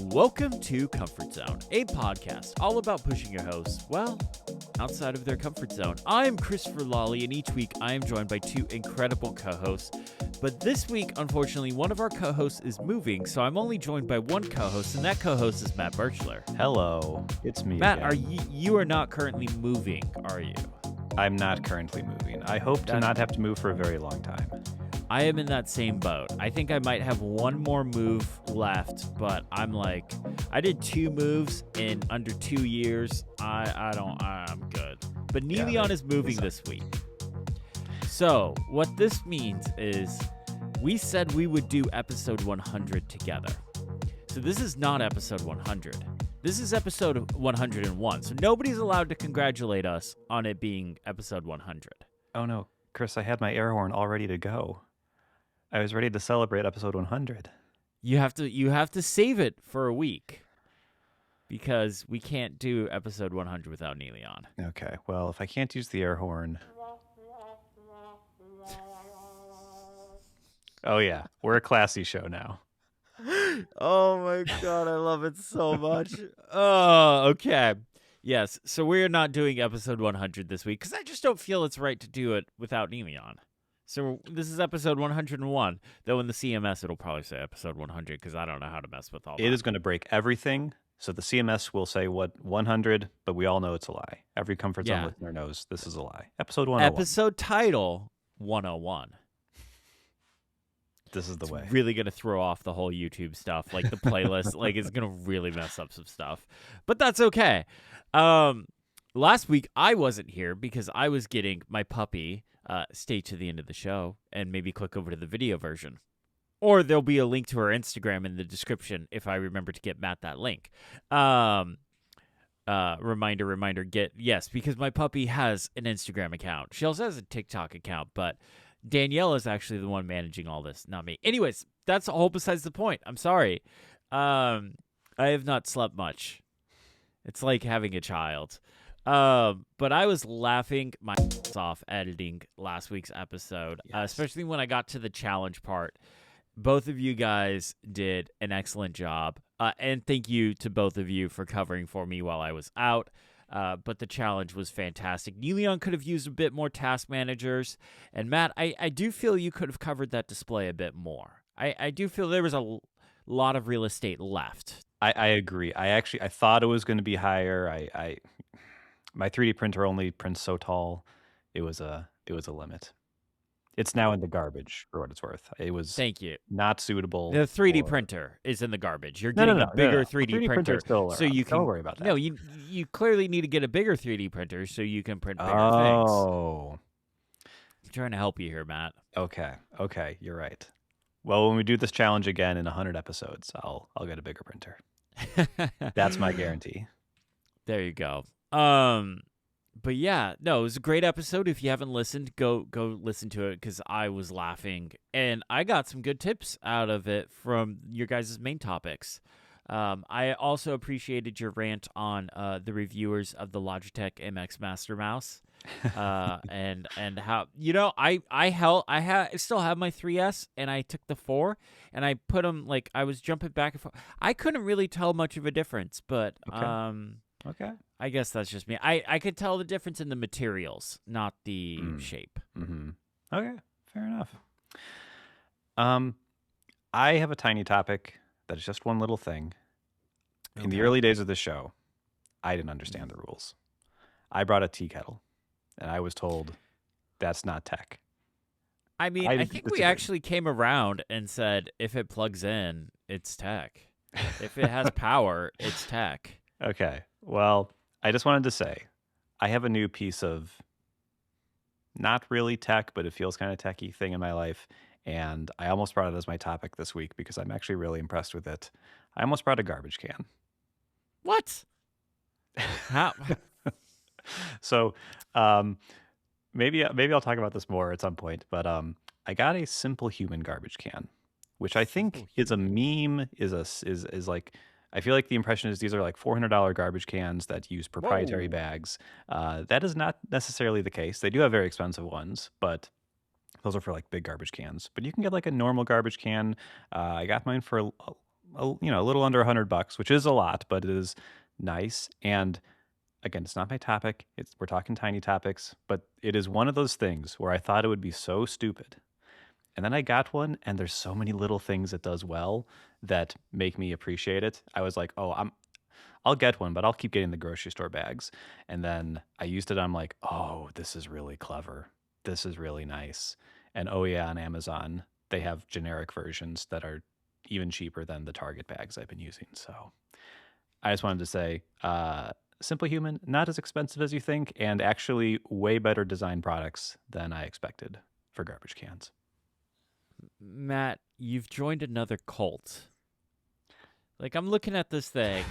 Welcome to Comfort Zone, a podcast all about pushing your hosts, well, outside of their comfort zone. I'm Christopher Lawley, and each week I am joined by two incredible co-hosts. But this week, unfortunately, one of our co-hosts is moving, so I'm only joined by one co-host, and that co-host is Matt Birchler. Hello, it's me Matt, again. you are not currently moving, are you? I'm not currently moving. I hope to not have to move for a very long time. I am in that same boat. I think I might have one more move left, but I'm like, I did 2 moves in under 2 years. I'm good. But Neeleon is moving this week. So what this means is we said we would do episode 100 together. So this is not episode 100. This is episode 101. So nobody's allowed to congratulate us on it being episode 100. Oh no, Chris, I had my air horn all ready to go. I was ready to celebrate episode 100. You have to save it for a week because we can't do episode 100 without Neeleon. Okay, well, if I can't use the air horn... Oh yeah, we're a classy show now. Oh my god, I love it so much. Oh, okay. Yes, so we're not doing episode 100 this week because I just don't feel it's right to do it without Neeleon. So this is episode 101, though in the CMS it'll probably say episode 100 because I don't know how to mess with all that. It is going to break everything, so the CMS will say 100, but we all know it's a lie. Every Comfort Zone listener knows this is a lie. Episode 101. Episode title 101. This is the way. Really going to throw off the whole YouTube stuff, like the playlist. Like it's going to really mess up some stuff. But that's okay. Last week I wasn't here because I was getting my puppy. Stay to the end of the show and maybe click over to the video version. Or there'll be a link to her Instagram in the description if I remember to get Matt that link. Reminder, yes, because my puppy has an Instagram account. She also has a TikTok account, but Danielle is actually the one managing all this, not me. Anyways, that's all besides the point. I'm sorry. I have not slept much. It's like having a child. But I was laughing my ass off editing last week's episode, especially when I got to the challenge part. Both of you guys did an excellent job. And thank you to both of you for covering for me while I was out. But the challenge was fantastic. Neeleon could have used a bit more task managers. And Matt, I do feel you could have covered that display a bit more. I do feel there was a lot of real estate left. I agree. I thought it was going to be higher. My 3D printer only prints so tall. It was a limit. It's now in the garbage for what it's worth. It was Thank you. Not suitable. The 3D printer is in the garbage. You're getting a bigger 3D printer so you can. Don't worry about that. No, you clearly need to get a bigger 3D printer so you can print bigger things. Oh. I'm trying to help you here, Matt. Okay, you're right. Well, when we do this challenge again in 100 episodes, I'll get a bigger printer. That's my guarantee. There you go. But yeah, no, it was a great episode. If you haven't listened, go listen to it because I was laughing and I got some good tips out of it from your guys' main topics. I also appreciated your rant on the reviewers of the Logitech MX Master Mouse, and how I still have my 3S and I took the 4 and I put them like I was jumping back and forth. I couldn't really tell much of a difference, but Okay. I guess that's just me. I could tell the difference in the materials, not the shape. Mm-hmm. Okay, fair enough. I have a tiny topic that is just one little thing. In the early days of the show, I didn't understand the rules. I brought a tea kettle, and I was told that's not tech. I mean, I think we actually came around and said if it plugs in, it's tech. If it has power, it's tech. Okay. Well, I just wanted to say, I have a new piece of not really tech, but it feels kind of techy thing in my life. And I almost brought it as my topic this week because I'm actually really impressed with it. I almost brought a garbage can. What? How? So maybe I'll talk about this more at some point. But I got a Simple Human garbage can, which I think is a meme, is like... I feel like the impression is these are like $400 garbage cans that use proprietary bags. That is not necessarily the case. They do have very expensive ones, but those are for like big garbage cans. But you can get like a normal garbage can. I got mine for a little under $100, which is a lot, but it is nice. And again, it's not my topic. We're talking tiny topics, but it is one of those things where I thought it would be so stupid. And then I got one, and there's so many little things it does well that make me appreciate it. I was like, oh, I'll get one, but I'll keep getting the grocery store bags. And then I used it. I'm like, oh, this is really clever. This is really nice. And oh yeah, on Amazon, they have generic versions that are even cheaper than the Target bags I've been using. So I just wanted to say, Simple Human, not as expensive as you think, and actually way better design products than I expected for garbage cans. Matt, you've joined another cult. Like, I'm looking at this thing,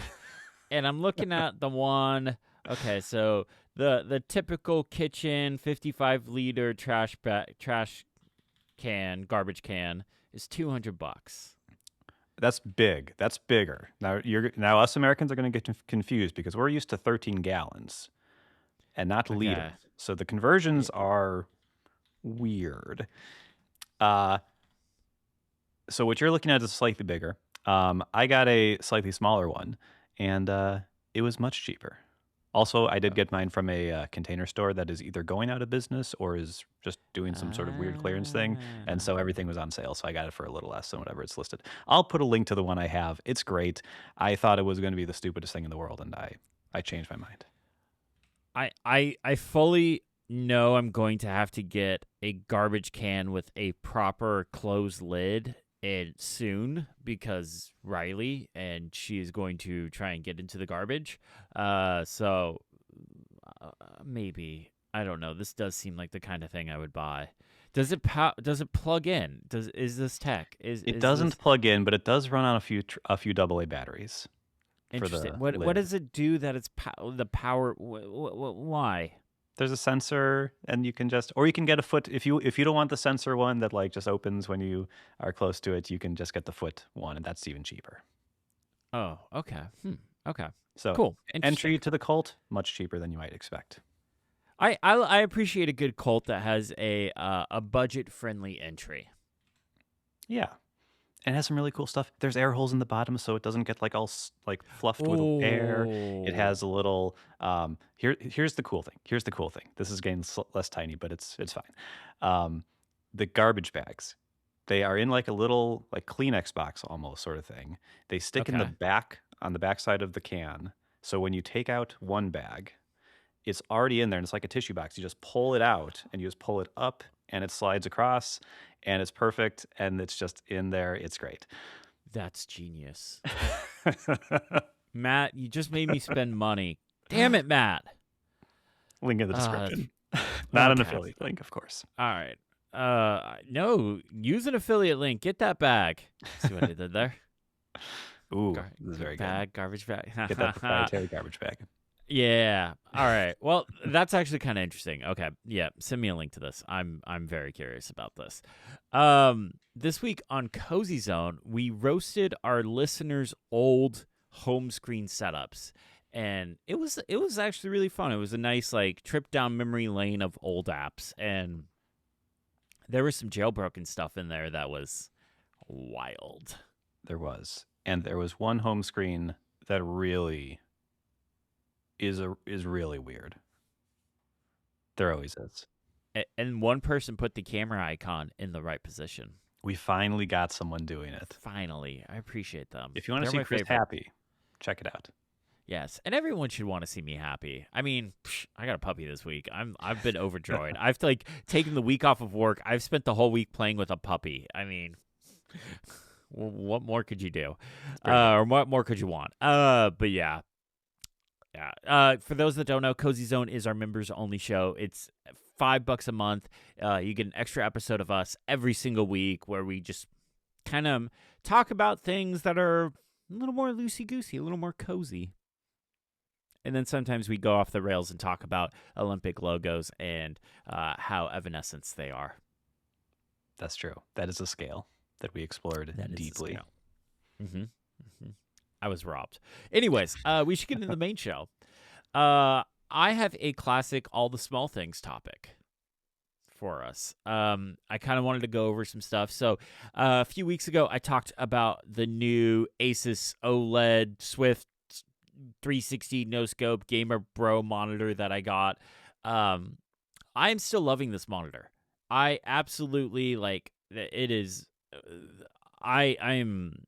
and I'm looking at the one. Okay, so the typical kitchen 55-liter trash can, garbage can, is $200. That's big. That's bigger. Now us Americans are going to get confused because we're used to 13 gallons and not liters. So the conversions are weird. So what you're looking at is slightly bigger. I got a slightly smaller one, and it was much cheaper. Also, I did get mine from a container store that is either going out of business or is just doing some sort of weird clearance thing. And so everything was on sale. So I got it for a little less than whatever it's listed. I'll put a link to the one I have. It's great. I thought it was going to be the stupidest thing in the world, and I changed my mind. I fully know I'm going to have to get a garbage can with a proper closed lid and soon, because Riley, and she is going to try and get into the garbage. So maybe, I don't know. This does seem like the kind of thing I would buy. Does it plug in? Is this tech? It doesn't plug in, but it does run on a few AA batteries. Interesting. What does it do that it's the power? Why? There's a sensor, and you can get a foot if you don't want the sensor one that like just opens when you are close to it. You can just get the foot one, and that's even cheaper. Oh, okay. Okay. So cool. Entry to the cult, much cheaper than you might expect. I appreciate a good cult that has a budget friendly entry. Yeah. And it has some really cool stuff. There's air holes in the bottom, so it doesn't get like all like fluffed with air. It has a little. Here's the cool thing. This is getting less tiny, but it's fine. The garbage bags, they are in like a little like Kleenex box almost sort of thing. They stick in the back on the back side of the can. So when you take out one bag, it's already in there, and it's like a tissue box. You just pull it out, and you just pull it up, and it slides across. And it's perfect, and it's just in there. It's great. That's genius. Matt, you just made me spend money. Damn it, Matt. Link in the description. Not an affiliate link, of course. All right. No, use an affiliate link. Get that bag. See what I did there? Ooh, this is very good. Garbage bag. Get that proprietary garbage bag. Yeah. All right. Well, that's actually kind of interesting. Okay. Yeah. Send me a link to this. I'm very curious about this. This week on Cozy Zone, we roasted our listeners' old home screen setups, and it was actually really fun. It was a nice like trip down memory lane of old apps, and there was some jailbroken stuff in there that was wild. There was, and there was one home screen that really is really weird. There always is. And one person put the camera icon in the right position. We finally got someone doing it. Finally. I appreciate them. If you want to see Chris happy, check it out. Yes, and everyone should want to see me happy. I mean, I got a puppy this week. I've been overjoyed. I've like taken the week off of work. I've spent the whole week playing with a puppy. I mean, what more could you do? Or what more could you want? But yeah. Yeah. For those that don't know, Cozy Zone is our members only show. It's $5 a month. You get an extra episode of us every single week where we just kind of talk about things that are a little more loosey-goosey, a little more cozy. And then sometimes we go off the rails and talk about Olympic logos and how evanescent they are. That's true. That is a scale that we explored deeply. Mm-hmm. I was robbed. Anyways, we should get into the main show. I have a classic all the small things topic for us. I kind of wanted to go over some stuff. So a few weeks ago, I talked about the new Asus OLED Swift 360 no scope Gamer Bro monitor that I got. I'm still loving this monitor. I absolutely like it. Is I'm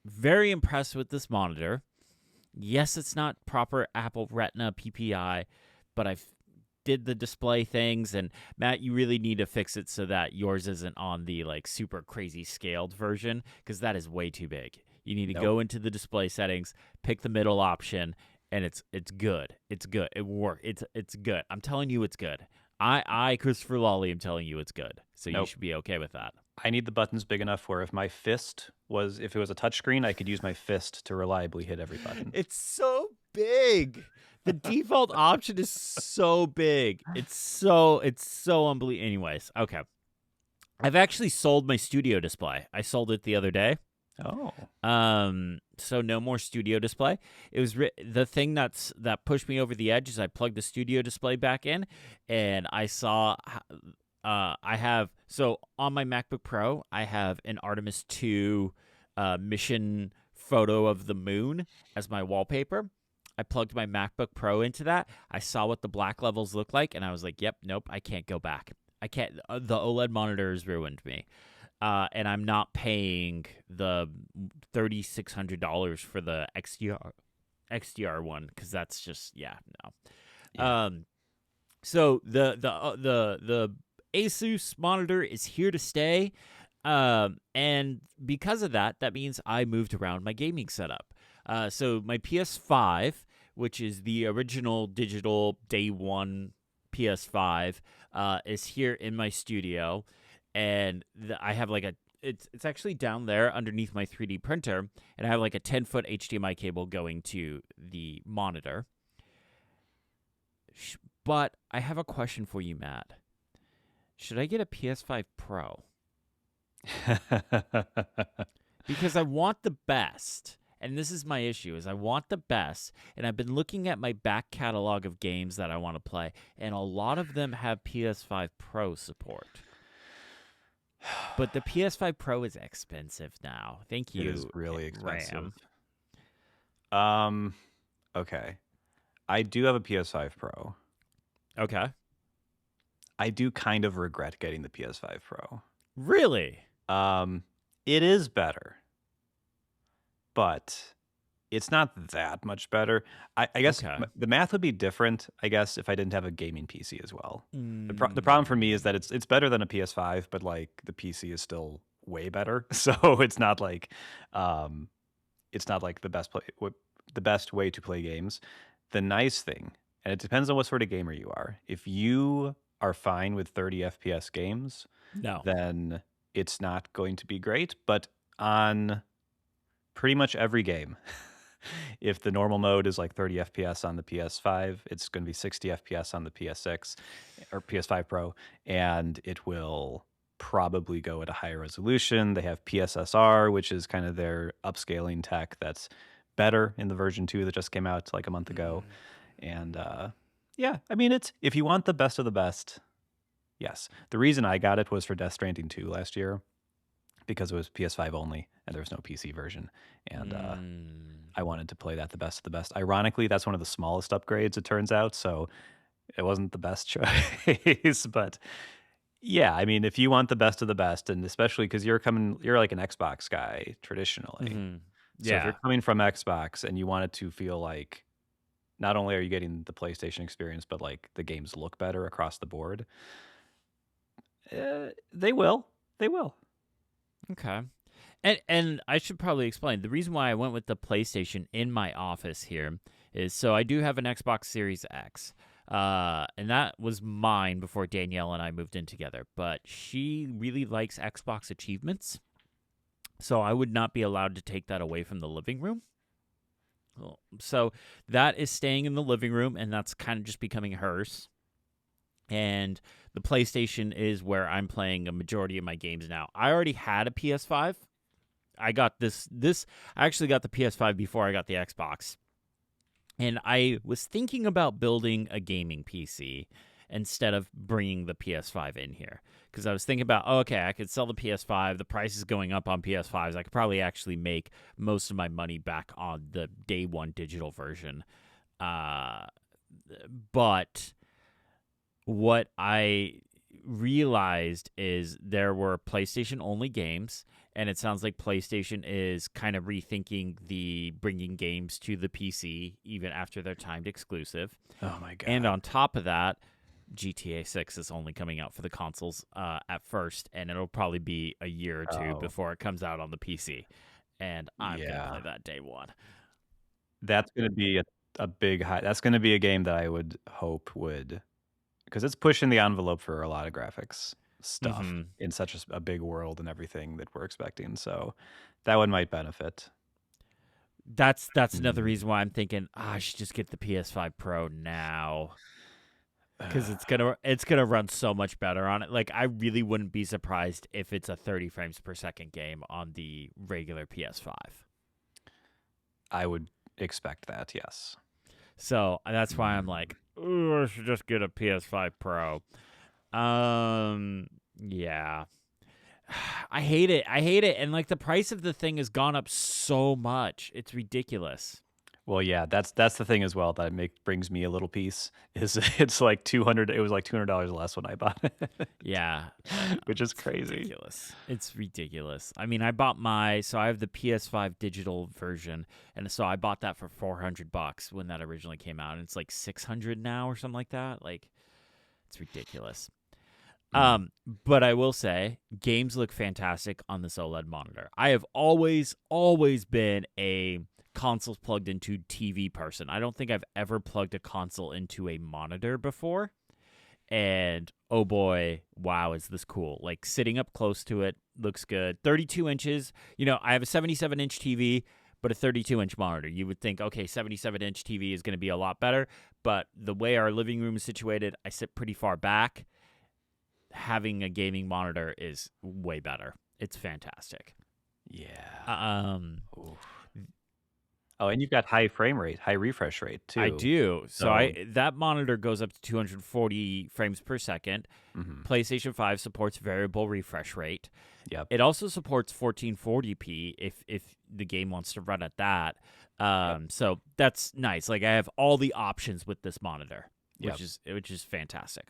very impressed with this monitor. Yes, it's not proper Apple Retina PPI, but I did the display things, and Matt, you really need to fix it so that yours isn't on the like super crazy scaled version, because that is way too big. You need to go into the display settings, pick the middle option, and it's good. It's good. It works. It's good. I'm telling you, it's good. I Christopher Lawley am telling you it's good. So you should be okay with that. I need the buttons big enough where if it was a touchscrreen, I could use my fist to reliably hit every button. It's so big. The default option is so big. It's so unbelievable. Anyways, okay. I've actually sold my studio display. I sold it the other day. Oh. So no more studio display. It was the thing that pushed me over the edge is I plugged the studio display back in, and I saw I have, so on my MacBook Pro, I have an Artemis 2 mission photo of the moon as my wallpaper. I plugged my MacBook Pro into that. I saw what the black levels look like, and I was like, yep, nope, I can't go back. I can't. The OLED monitor has ruined me. And I'm not paying the $3,600 for the XDR one, because that's just no. Yeah. So the Asus monitor is here to stay, and because of that, that means I moved around my gaming setup. So my PS5, which is the original digital day one PS5, is here in my studio. And I have like it's actually down there underneath my 3D printer, and I have like a 10-foot HDMI cable going to the monitor. But I have a question for you, Matt. Should I get a PS5 Pro? Because I want the best. And this is my issue, is I want the best, and I've been looking at my back catalog of games that I want to play, and a lot of them have PS5 Pro support. But the PS5 Pro is expensive now. Thank you. It is really expensive. RAM. Okay. I do have a PS5 Pro. Okay. I do kind of regret getting the PS5 Pro. Really? It is better, but it's not that much better. I guess the math would be different, I guess, if I didn't have a gaming PC as well. The problem for me is that it's better than a PS5, but like the PC is still way better. So it's not like the best way to play games. The nice thing, and it depends on what sort of gamer you are. If you are fine with 30 FPS games, then it's not going to be great. But on pretty much every game, if the normal mode is like 30 FPS on the PS5, it's going to be 60 FPS on the PS6 or PS5 Pro, and it will probably go at a higher resolution. They have PSSR, which is kind of their upscaling tech that's better in the version 2 that just came out like a month ago. And I mean, it's if you want the best of the best, yes. The reason I got it was for Death Stranding 2 last year, because it was PS5 only and there was no PC version. And I wanted to play that the best of the best. Ironically, that's one of the smallest upgrades, it turns out. So it wasn't the best choice. But yeah, I mean, if you want the best of the best, and especially because you're like an Xbox guy traditionally. Mm-hmm. So if you're coming from Xbox and you want it to feel like not only are you getting the PlayStation experience, but like the games look better across the board, they will. Okay. And I should probably explain. The reason why I went with the PlayStation in my office here is so I do have an Xbox Series X. And that was mine before Danielle and I moved in together. But she really likes Xbox achievements. So I would not be allowed to take that away from the living room. So that is staying in the living room, and that's kind of just becoming hers. And the PlayStation is where I'm playing a majority of my games now. I already had a PS5. I got this I actually got the PS5 before I got the Xbox. And I was thinking about building a gaming PC. instead of bringing the PS5 in here. Because I was thinking about, okay, I could sell the PS5. The price is going up on PS5s. I could probably actually make most of my money back on the day one digital version. But what I realized is there were PlayStation only games, and it sounds like PlayStation is kind of rethinking the bringing games to the PC even after their timed exclusive. Oh my god. And on top of that, GTA 6 is only coming out for the consoles at first, and it'll probably be a year or two before it comes out on the PC. And I'm going to play that day one. That's going to be a big high. That's going to be a game that I would hope would, because it's pushing the envelope for a lot of graphics stuff in such a big world and everything that we're expecting. So that one might benefit. That's another reason why I'm thinking I should just get the PS5 Pro now, because it's gonna run so much better on it. Like, I really wouldn't be surprised if it's a 30 frames per second game on the regular PS5. I would expect that, yes. So that's why I'm like, I should just get a PS5 Pro. Yeah. I hate it. And like, the price of the thing has gone up so much. It's ridiculous. Well, yeah, that's the thing as well that brings me a little peace. Is it's like $200. It was like $200 less when I bought it. Yeah, which is crazy. Ridiculous. It's ridiculous. I mean, I have the PS5 digital version, and so I bought that for $400 when that originally came out, and it's like $600 now or something like that. Like, it's ridiculous. But I will say, games look fantastic on this OLED monitor. I have always been a consoles plugged into TV person. I don't think I've ever plugged a console into a monitor before. And oh boy, wow, is this cool. Like, sitting up close to it looks good. 32 inches. I have a 77-inch TV, but a 32-inch monitor. You would think, okay, 77-inch TV is going to be a lot better. But the way our living room is situated, I sit pretty far back. Having a gaming monitor is way better. It's fantastic. Yeah. Oh, and you've got high frame rate, high refresh rate too. I do. So that monitor goes up to 240 frames per second. PlayStation 5 supports variable refresh rate. Yep. It also supports 1440p if the game wants to run at that. So that's nice. Like, I have all the options with this monitor, which is fantastic.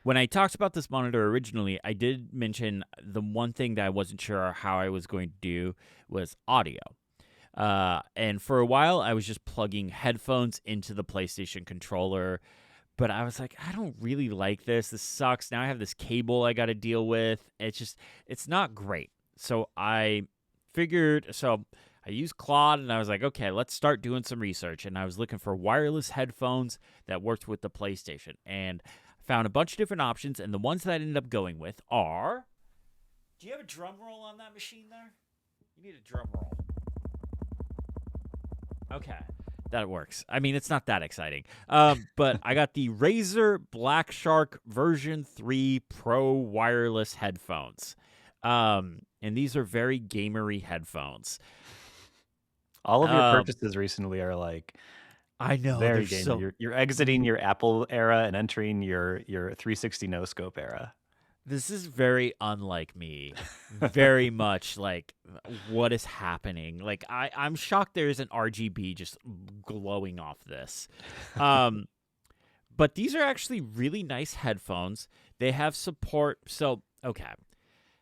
When I talked about this monitor originally, I did mention the one thing that I wasn't sure how I was going to do was audio. And for a while, I was just plugging headphones into the PlayStation controller. But I was like, I don't really like this. This sucks. Now I have this cable I got to deal with. It's not great. So I used Claude, and I was like, okay, let's start doing some research. And I was looking for wireless headphones that worked with the PlayStation. And found a bunch of different options, and the ones that I ended up going with are... Do you have a drum roll on that machine there? You need a drum roll. Okay, that works. I mean, it's not that exciting. But I got the Razer Black Shark version 3 Pro wireless headphones. And these are very gamery headphones. All of your purchases recently are like... I know. Very gamer. You're exiting your Apple era and entering your 360 no scope era. This is very unlike me. Very much like, what is happening? Like, I'm shocked there isn't RGB just glowing off this. But these are actually really nice headphones. They have support. So, okay.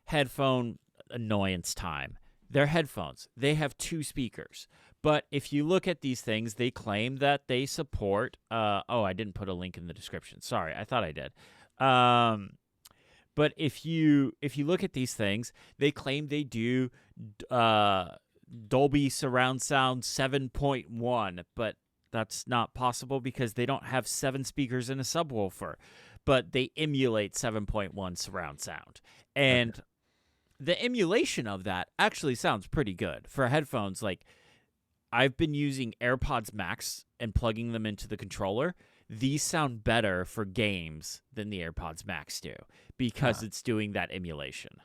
Headphone annoyance time. They're headphones. They have 2 speakers. But if you look at these things, they claim that they support... I didn't put a link in the description. Sorry, I thought I did. But if you look at these things, they claim they do Dolby Surround Sound 7.1, but that's not possible because they don't have 7 speakers in a subwoofer. But they emulate 7.1 surround sound. And the emulation of that actually sounds pretty good. For headphones, like... I've been using AirPods Max and plugging them into the controller. These sound better for games than the AirPods Max do because it's doing that emulation.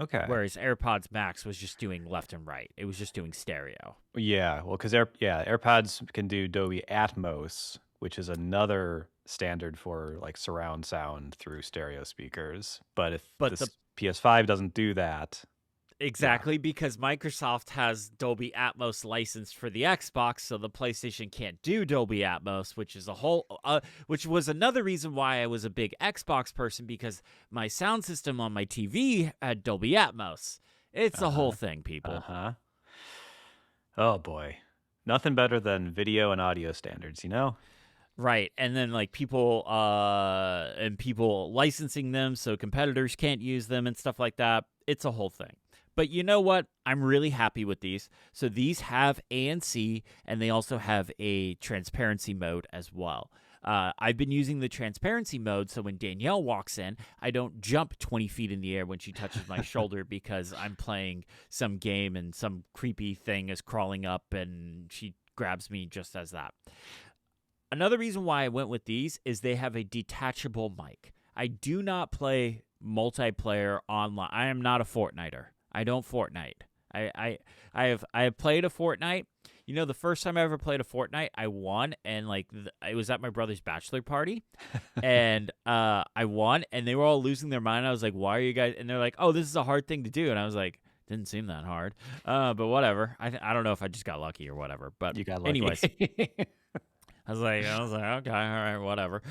Okay. Whereas AirPods Max was just doing left and right. It was just doing stereo. Yeah, well, because AirPods can do Dolby Atmos, which is another standard for like surround sound through stereo speakers. But if But the this PS5 doesn't do that, yeah. Exactly, because Microsoft has Dolby Atmos licensed for the Xbox, so the PlayStation can't do Dolby Atmos, which was another reason why I was a big Xbox person, because my sound system on my TV had Dolby Atmos. It's a whole thing, people. Uh-huh. Oh boy. Nothing better than video and audio standards, you know? Right, and then like people licensing them so competitors can't use them and stuff like that. It's a whole thing. But you know what? I'm really happy with these. So these have ANC, and they also have a transparency mode as well. I've been using the transparency mode, so when Danielle walks in, I don't jump 20 feet in the air when she touches my shoulder because I'm playing some game and some creepy thing is crawling up and she grabs me just as that. Another reason why I went with these is they have a detachable mic. I do not play multiplayer online. I am not a Fortniter. I don't Fortnite. I have played a Fortnite. You know, the first time I ever played a Fortnite, I won, and like it was at my brother's bachelor party, and I won, and they were all losing their mind. I was like, "Why are you guys?" And they're like, "Oh, this is a hard thing to do," and I was like, "Didn't seem that hard." But whatever. I don't know if I just got lucky or whatever. But You got lucky. anyways, I was like, okay, all right, whatever.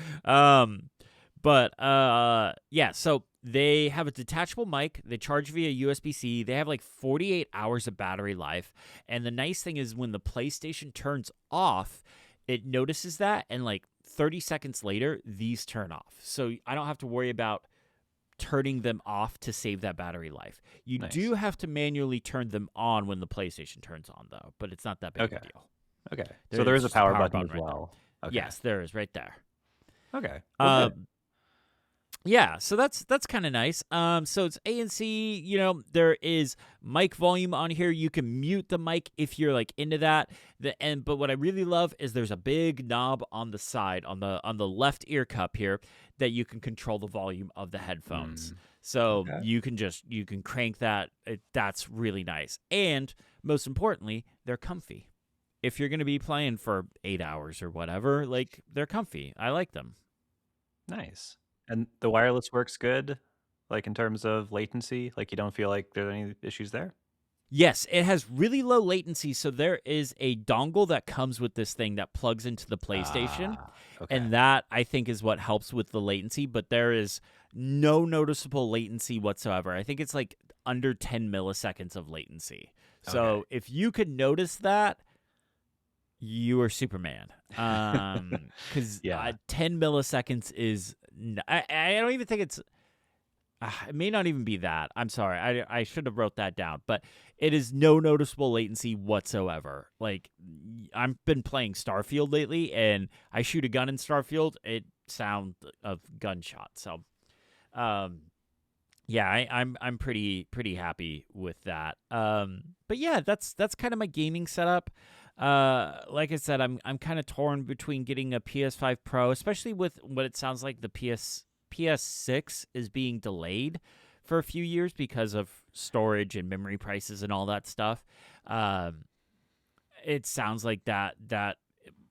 Yeah, so they have a detachable mic. They charge via USB-C. They have like 48 hours of battery life. And the nice thing is when the PlayStation turns off, it notices that, and like 30 seconds later, these turn off. So I don't have to worry about turning them off to save that battery life. You Nice. do have to manually turn them on when the PlayStation turns on, though, but it's not that big of a deal. Okay. So there is a just power button as right well. there. Okay. Yes, there is right there. Okay. Well, good. Yeah, so that's kind of nice. So it's ANC. You know, there is mic volume on here. You can mute the mic if you're like into that. But what I really love is there's a big knob on the side, on the left ear cup here, that you can control the volume of the headphones. So Okay. you can crank that. That's really nice. And most importantly, they're comfy. If you're going to be playing for 8 hours or whatever, like they're comfy. I like them. Nice. And the wireless works good, like in terms of latency? Like you don't feel like there's any issues there? Yes, it has really low latency. So there is a dongle that comes with this thing that plugs into the PlayStation. Okay. And that, I think, is what helps with the latency. But there is no noticeable latency whatsoever. I think it's like under 10 milliseconds of latency. So if you could notice that, you are Superman. Because 10 milliseconds is... I don't even think it's... it may not even be that. I'm sorry. I should have wrote that down. But it is no noticeable latency whatsoever. Like, I've been playing Starfield lately, and I shoot a gun in Starfield. It sounds of gunshot. So, yeah, I'm pretty happy with that. But yeah, that's kind of my gaming setup. Like I said, I'm kind of torn between getting a PS5 Pro, especially with what it sounds like the PS6 is being delayed for a few years because of storage and memory prices and all that stuff. It sounds like that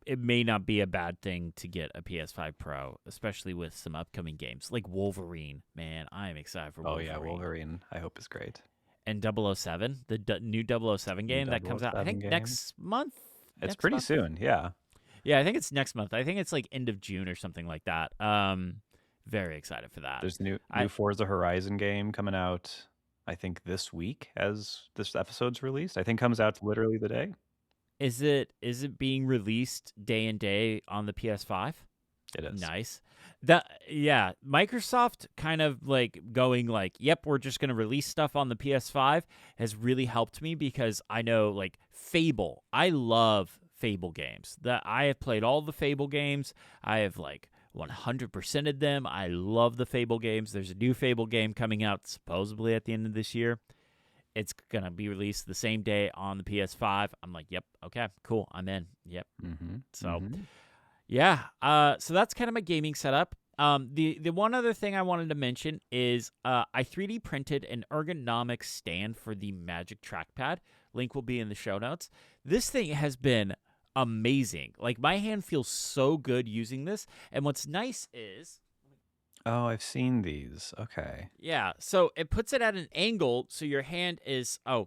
it may not be a bad thing to get a PS5 Pro, especially with some upcoming games like Wolverine. Man, I am excited for Wolverine. Oh yeah, Wolverine, I hope is great. And 007, the new 007 game that comes out, I think, next month. It's pretty soon, yeah. Yeah, I think it's next month. I think it's like end of June or something like that. Very excited for that. There's new Forza Horizon game coming out, I think, this week as this episode's released. I think comes out literally the day. Is it being released day and day on the PS5? It is. Nice. Microsoft kind of like going like, yep, we're just going to release stuff on the PS5 has really helped me because I know like Fable. I love Fable games. I have played all the Fable games. I have like 100%ed them. I love the Fable games. There's a new Fable game coming out supposedly at the end of this year. It's going to be released the same day on the PS5. I'm like, yep, okay, cool, I'm in. Yep. Yeah, so that's kind of my gaming setup. The one other thing I wanted to mention is I 3D printed an ergonomic stand for the Magic Trackpad. Link will be in the show notes. This thing has been amazing. Like my hand feels so good using this. And what's nice is, Oh, I've seen these. Okay. yeah, so it puts it at an angle so your hand is let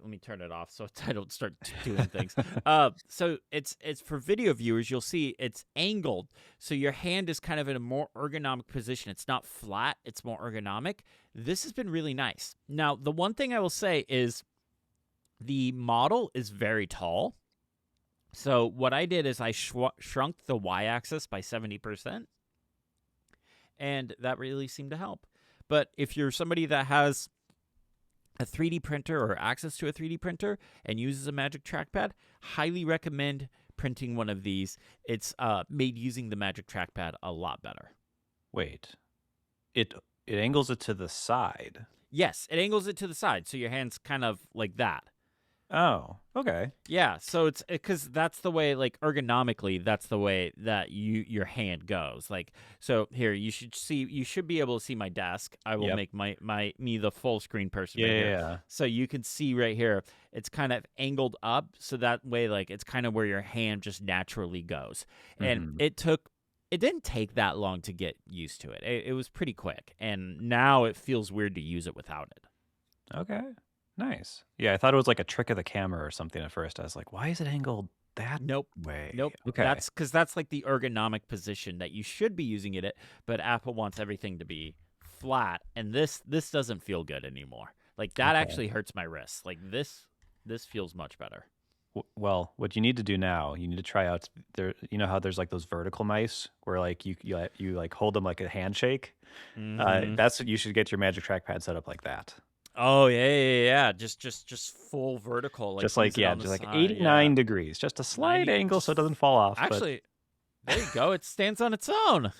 me turn it off so I don't start doing things. So it's for video viewers, you'll see it's angled so your hand is kind of in a more ergonomic position. It's not flat, it's more ergonomic. This has been really nice. Now, the one thing I will say is the model is very tall. So what I did is I shrunk the y-axis by 70%. And that really seemed to help. But if you're somebody that has a 3D printer or access to a 3D printer and uses a Magic Trackpad, highly recommend printing one of these. It's made using the Magic Trackpad a lot better. Wait, it angles it to the side. Yes, it angles it to the side, so your hand's kind of like that. Oh, okay. Yeah, so it's because that's the way, like ergonomically, that's the way that your hand goes. Like, so here you should be able to see my desk. I will make me the full screen person right here. Yeah. So you can see right here, it's kind of angled up, so that way, like it's kind of where your hand just naturally goes. And it didn't take that long to get used to it. It was pretty quick, and now it feels weird to use it without it. Okay. Nice. Yeah, I thought it was like a trick of the camera or something at first. I was like, why is it angled that way? Nope. Okay. That's because that's like the ergonomic position that you should be using it at, but Apple wants everything to be flat, and this doesn't feel good anymore. Like that actually hurts my wrists. Like this feels much better. Well, what you need to do now, you need to try out there. You know how there's like those vertical mice where like you like hold them like a handshake. That's what you should get your Magic Trackpad set up like that. Oh yeah. Just full vertical, like just like just like side, 89 degrees, just a slight angle so it doesn't fall off. Actually, there you go. It stands on its own.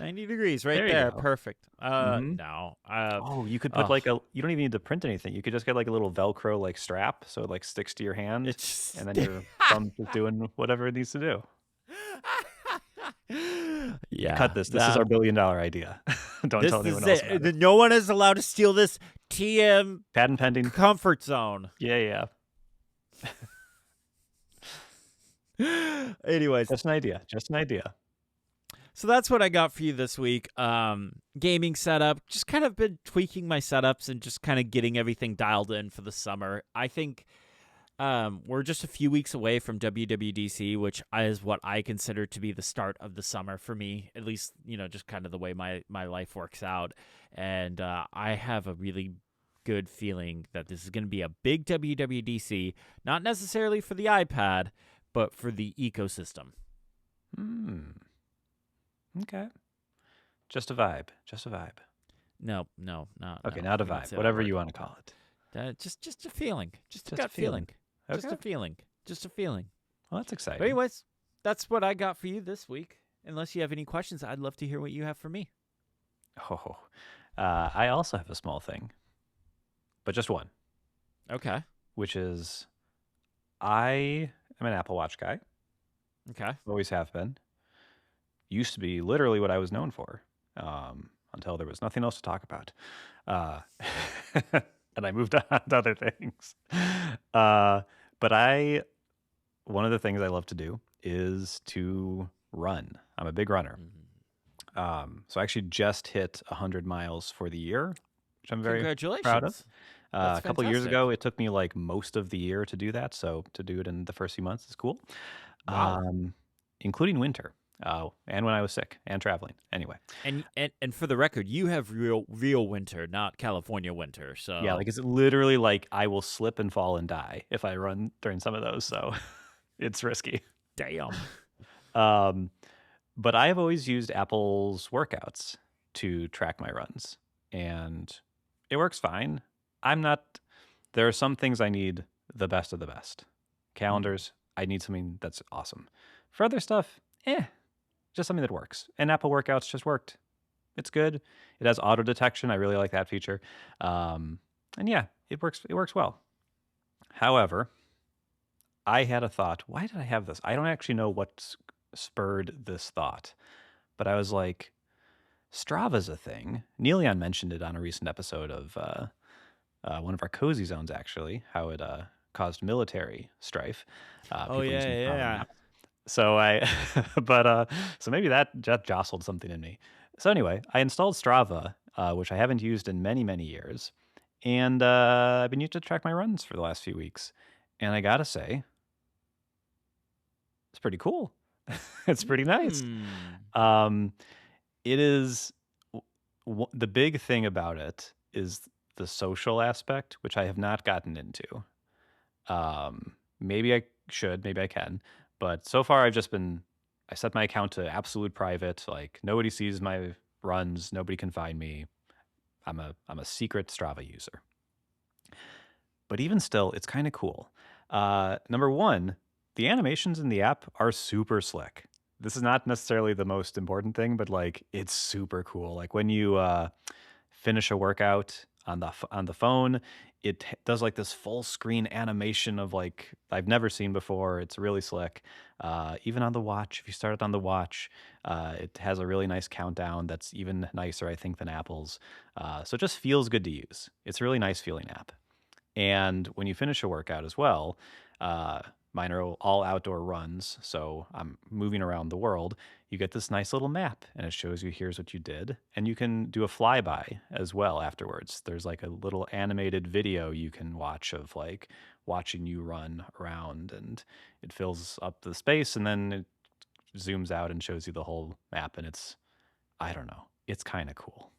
90 degrees right there. Perfect. No. You could put like you don't even need to print anything. You could just get like a little Velcro like strap so it like sticks to your hand, and then your thumb is doing whatever it needs to do. Yeah. Cut this. This is our $1 billion idea. Don't tell anyone else about it. No one is allowed to steal this TM patent pending comfort zone. Yeah. Anyways, just an idea. So that's what I got for you this week. Gaming setup. Just kind of been tweaking my setups and just kind of getting everything dialed in for the summer. I think we're just a few weeks away from WWDC, which is what I consider to be the start of the summer for me, at least, just kind of the way my life works out. And I have a really good feeling that this is going to be a big WWDC, not necessarily for the iPad, but for the ecosystem. Okay. Just a vibe. No, not. Okay, no. not a vibe. Whatever you want to call it. Just a feeling. Just a gut feeling. Okay. Just a feeling. Well, that's exciting. But anyways, that's what I got for you this week. Unless you have any questions, I'd love to hear what you have for me. I also have a small thing, but just one. Okay. Which is, I am an Apple Watch guy. Okay. Always have been. Used to be literally what I was known for, until there was nothing else to talk about. And I moved on to other things. But one of the things I love to do is to run. I'm a big runner. So I actually just hit 100 miles for the year, which I'm very proud of. A couple years ago, it took me like most of the year to do that. So to do it in the first few months is cool. Wow. Including winter. And when I was sick and traveling. Anyway. And for the record, you have real winter, not California winter. So yeah, like it's literally like I will slip and fall and die if I run during some of those. So it's risky. Damn. But I have always used Apple's workouts to track my runs, and it works fine. There are some things I need the best of the best. Calendars, I need something that's awesome. For other stuff, just something that works. And Apple Workouts just worked. It's good. It has auto detection. I really like that feature. And yeah, it works well. However, I had a thought. Why did I have this? I don't actually know what spurred this thought, but I was like, Strava's a thing. Neilian mentioned it on a recent episode of one of our Cozy Zones, actually, how it caused military strife. Oh People yeah, using Strava yeah. maps. So I, so maybe that jostled something in me. So anyway, I installed Strava, which I haven't used in many, many years, and I've been used to track my runs for the last few weeks. And I gotta say, it's pretty cool. It's pretty nice. Hmm. Um, it is the big thing about it is the social aspect, which I have not gotten into. Maybe I should, maybe I can, but so far I set my account to absolute private. Like nobody sees my runs, nobody can find me. I'm a secret Strava user. But even still, it's kind of cool. Number one, the animations in the app are super slick. This is not necessarily the most important thing, but like it's super cool. Like when you finish a workout on the phone, it does like this full screen animation of like I've never seen before. It's really slick. Even on the watch, if you start it on the watch, it has a really nice countdown that's even nicer, I think, than Apple's. So it just feels good to use. It's a really nice feeling app. And when you finish a workout as well, uh, mine are all outdoor runs, so I'm moving around the world. You get this nice little map, and it shows you here's what you did, and you can do a flyby as well afterwards. There's like a little animated video you can watch of like watching you run around, and it fills up the space, and then it zooms out and shows you the whole map, and it's I don't know, it's kind of cool.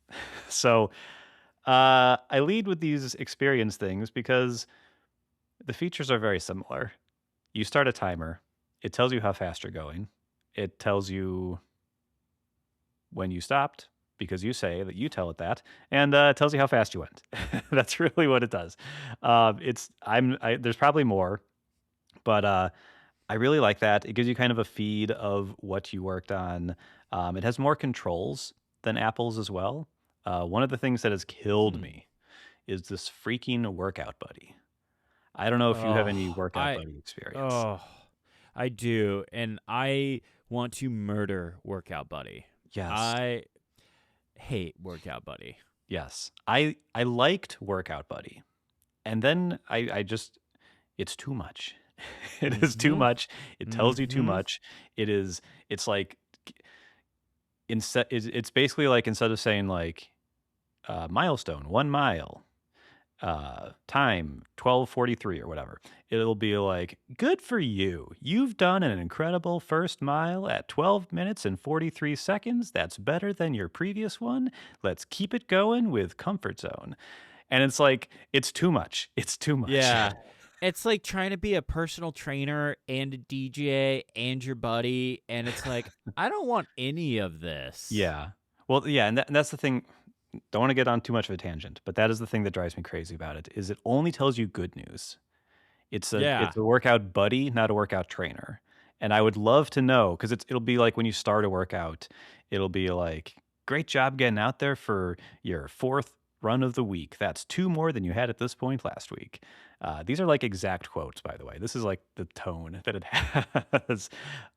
So I lead with these experience things because the features are very similar. You start a timer, it tells you how fast you're going, it tells you when you stopped because you say that you tell it that, and it tells you how fast you went. That's really what it does. There's probably more, but I really like that. It gives you kind of a feed of what you worked on. It has more controls than Apple's as well. One of the things that has killed Hmm. me is this freaking workout buddy. I don't know if you have any Oh, workout buddy experience. oh, I do, and I want to murder Workout Buddy. Yes. I hate Workout Buddy. Yes. I liked Workout Buddy. And then I just it's too much. It is too Mm-hmm. much. It tells you too Mm-hmm. much. It's like it's basically like instead of saying like milestone 1 mile, time 12:43 or whatever, it'll be like good for you, you've done an incredible first mile at 12 minutes and 43 seconds. That's better than your previous one. Let's keep it going with comfort zone. And it's like it's too much, it's too much. Yeah. It's like trying to be a personal trainer and a DJ and your buddy, and it's like, I don't want any of this. Yeah, well, yeah, and that's the thing. Don't want to get on too much of a tangent, but that is the thing that drives me crazy about it is it only tells you good news. Yeah. It's a workout buddy, not a workout trainer. And I would love to know because it'll be like when you start a workout, it'll be like, great job getting out there for your fourth run of the week. That's two more than you had at this point last week. These are like exact quotes, by the way. This is like the tone that it has.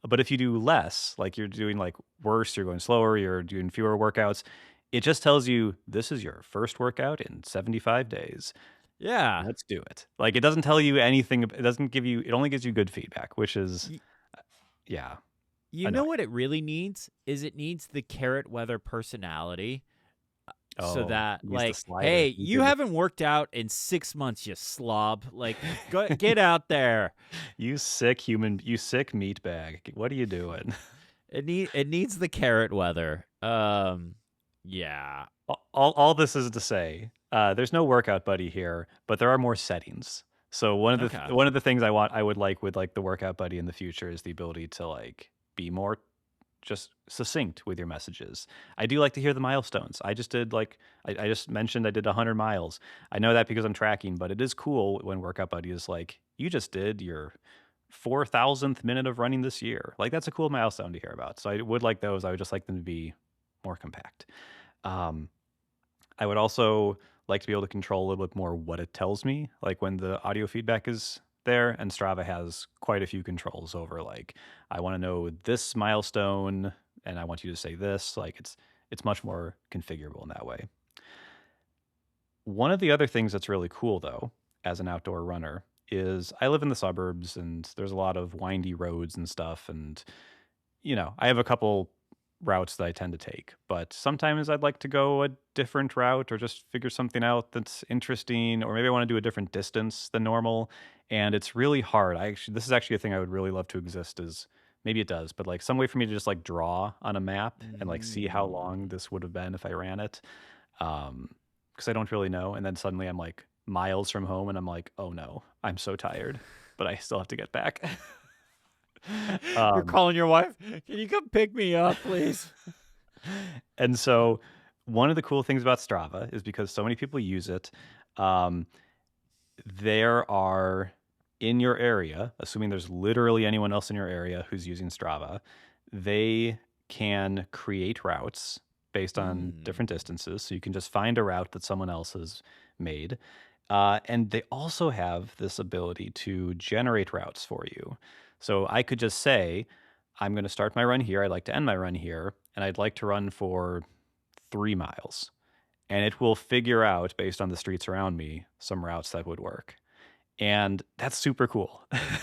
But if you do less, like you're doing like worse, you're going slower, you're doing fewer workouts, it just tells you this is your first workout in 75 days. Yeah. Let's do it. Like, it doesn't tell you anything. It doesn't give you, it only gives you good feedback, which is, Y- yeah, you know annoying. what it really needs? Is it needs the carrot weather personality so Oh, that use the like, slider. hey, you haven't worked out in 6 months, you slob. Like, go get out there. You sick human, you sick meat bag. What are you doing? It needs the carrot weather. Yeah. All this is to say, there's no workout buddy here, but there are more settings. So Okay. one of the things I would like with like the workout buddy in the future is the ability to like be more just succinct with your messages. I do like to hear the milestones. I just did like I just mentioned I did 100 miles. I know that because I'm tracking, but it is cool when Workout Buddy is like, you just did your 4,000th minute of running this year. Like that's a cool milestone to hear about. So I would like those. I would just like them to be more compact. Um, I would also like to be able to control a little bit more what it tells me, like when the audio feedback is there. And Strava has quite a few controls over like, I want to know this milestone and I want you to say this. Like it's much more configurable in that way. One of the other things that's really cool though, as an outdoor runner, is I live in the suburbs and there's a lot of windy roads and stuff. And, I have a couple routes that I tend to take, but sometimes I'd like to go a different route or just figure something out that's interesting, or maybe I want to do a different distance than normal. And it's really hard. This is actually a thing I would really love to exist is maybe it does, but like some way for me to just like draw on a map and like see how long Mm. this would have been if I ran it. Because I don't really know. And then suddenly I'm like miles from home and I'm like, oh no, I'm so tired, but I still have to get back. You're um, calling your wife? Can you come pick me up, please? and so one of the cool things about Strava is because so many people use it, um, there are in your area, assuming there's literally anyone else in your area who's using Strava, they can create routes based on Mm. different distances. So you can just find a route that someone else has made. And they also have this ability to generate routes for you. So I could just say, I'm going to start my run here. I'd like to end my run here. And I'd like to run for 3 miles. And it will figure out, based on the streets around me, some routes that would work. And that's super cool.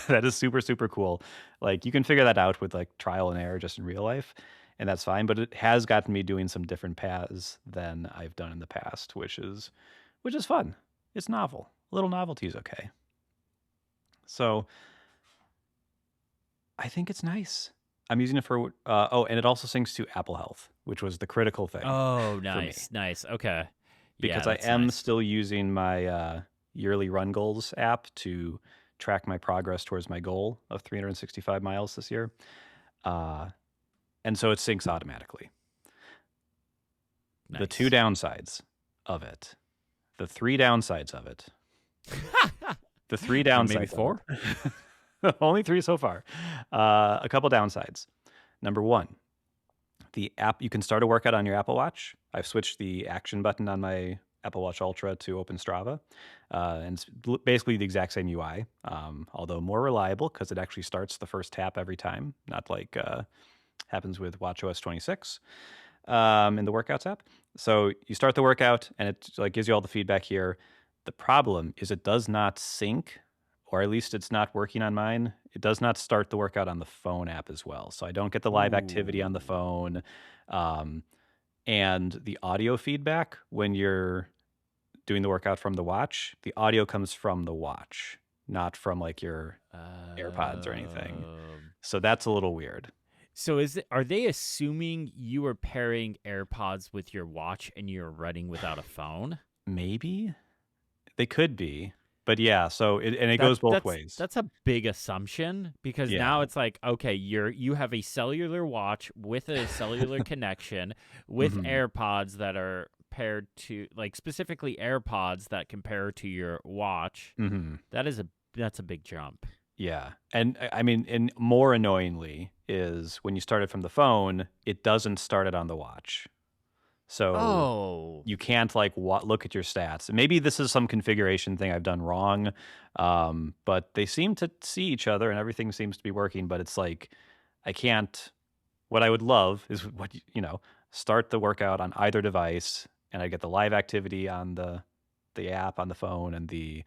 That is super, super cool. Like you can figure that out with like trial and error just in real life, and that's fine. But it has gotten me doing some different paths than I've done in the past, which is fun. It's novel. A little novelty is okay. So I think it's nice. I'm using it for and it also syncs to Apple Health, which was the critical thing Oh, for me nice, nice. Okay, yeah, because I that's am nice. still using my yearly run goals app to track my progress towards my goal of 365 miles this year. Uh, and so it syncs automatically. The two Nice. downsides of it, the three downsides of it, the three Maybe downsides of 4. it, only three so far. A couple downsides. Number one, the app, you can start a workout on your Apple Watch. I've switched the action button on my Apple Watch Ultra to open Strava. And it's basically the exact same UI, although more reliable because it actually starts the first tap every time, not like happens with WatchOS 26 in the Workouts app. So you start the workout and it like gives you all the feedback here. The problem is it does not sync, or at least it's not working on mine. It does not start the workout on the phone app as well. So I don't get the live activity on the Ooh. phone. Um, and the audio feedback when you're doing the workout from the watch, the audio comes from the watch, not from like your AirPods or anything. Um. So that's a little weird. So are they assuming you are pairing AirPods with your watch and you're running without a phone? Maybe they could be, but yeah. So it That goes both that's ways. that's a big assumption because now Yeah. it's like, okay, you have a cellular watch with a cellular connection with Hmm. AirPods that are paired to, like, specifically AirPods that compare to your watch. Hmm. That's a big jump. Yeah. And I mean, and more annoyingly is when you start it from the phone, it doesn't start it on the watch. So Oh. you can't like look at your stats. Maybe this is some configuration thing I've done wrong, but they seem to see each other and everything seems to be working. But it's like I can't. What I would love is start the workout on either device, and I get the live activity on the app on the phone and the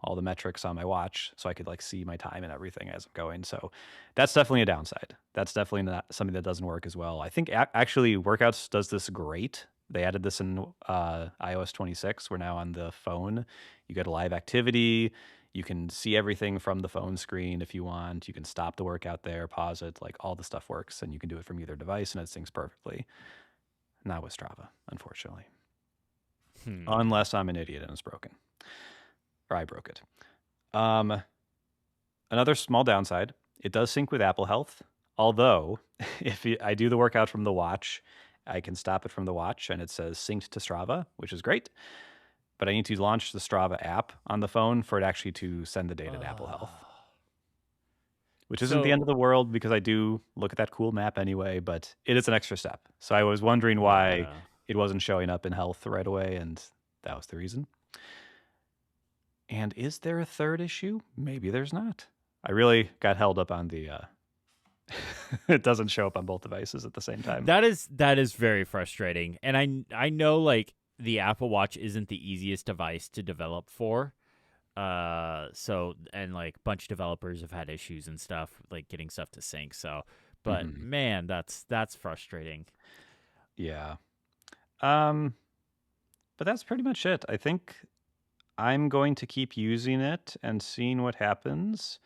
all the metrics on my watch, so I could like see my time and everything as I'm going. So that's definitely a downside. That's definitely not something that doesn't work as well. I think actually Workouts does this great. They added this in iOS 26. We're now on the phone. You get a live activity. You can see everything from the phone screen if you want. You can stop the workout there, pause it, like all the stuff works, and you can do it from either device, and it syncs perfectly. Not with Strava, unfortunately, Hmm. unless I'm an idiot and it's broken, or I broke it. Um, Another small downside, it does sync with Apple Health. Although, if I do the workout from the watch, I can stop it from the watch and it says synced to Strava, which is great. But I need to launch the Strava app on the phone for it actually to send the data to Apple Health, which isn't the end So of the world because I do look at that cool map anyway, but it is an extra step. So I was wondering why yeah. it wasn't showing up in Health right away, and that was the reason. And is there a third issue? Maybe there's not. I really got held up on the it doesn't show up on both devices at the same time. That is very frustrating. And I know, like, the Apple Watch isn't the easiest device to develop for. So and like a bunch of developers have had issues and stuff, like getting stuff to sync. So, but Hmm. man, that's frustrating. Yeah. Um, but that's pretty much it. I think I'm going to keep using it and seeing what happens.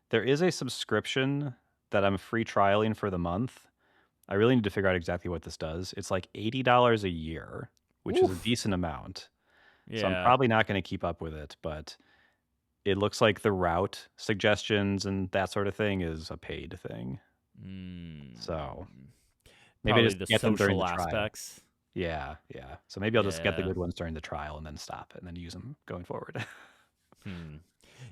There is a subscription that I'm free trialing for the month. I really need to figure out exactly what this does. It's like $80 a year, which is a Oof. decent amount. So I'm Yeah. probably not going to keep up with it, but it looks like the route suggestions and that sort of thing is a paid thing. So Mm, maybe I probably just the get them during social the trial. aspects. Yeah, yeah. So maybe I'll just get the Yeah. good ones during the trial and then stop and then use them going forward. Hmm.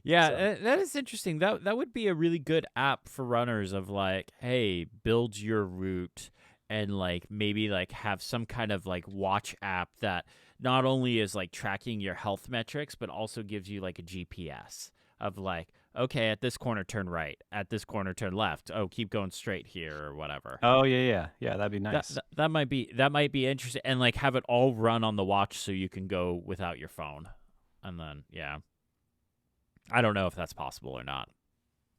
Yeah, So, that is interesting. That would be a really good app for runners of like, hey, build your route and like maybe like have some kind of like watch app that not only is like tracking your health metrics but also gives you like a GPS of like, okay, at this corner turn right, at this corner turn left. Oh, keep going straight here or whatever. oh yeah, yeah, yeah. That'd be That, nice. that that might be interesting and like have it all run on the watch so you can go without your phone. And then yeah. I don't know if that's possible or not.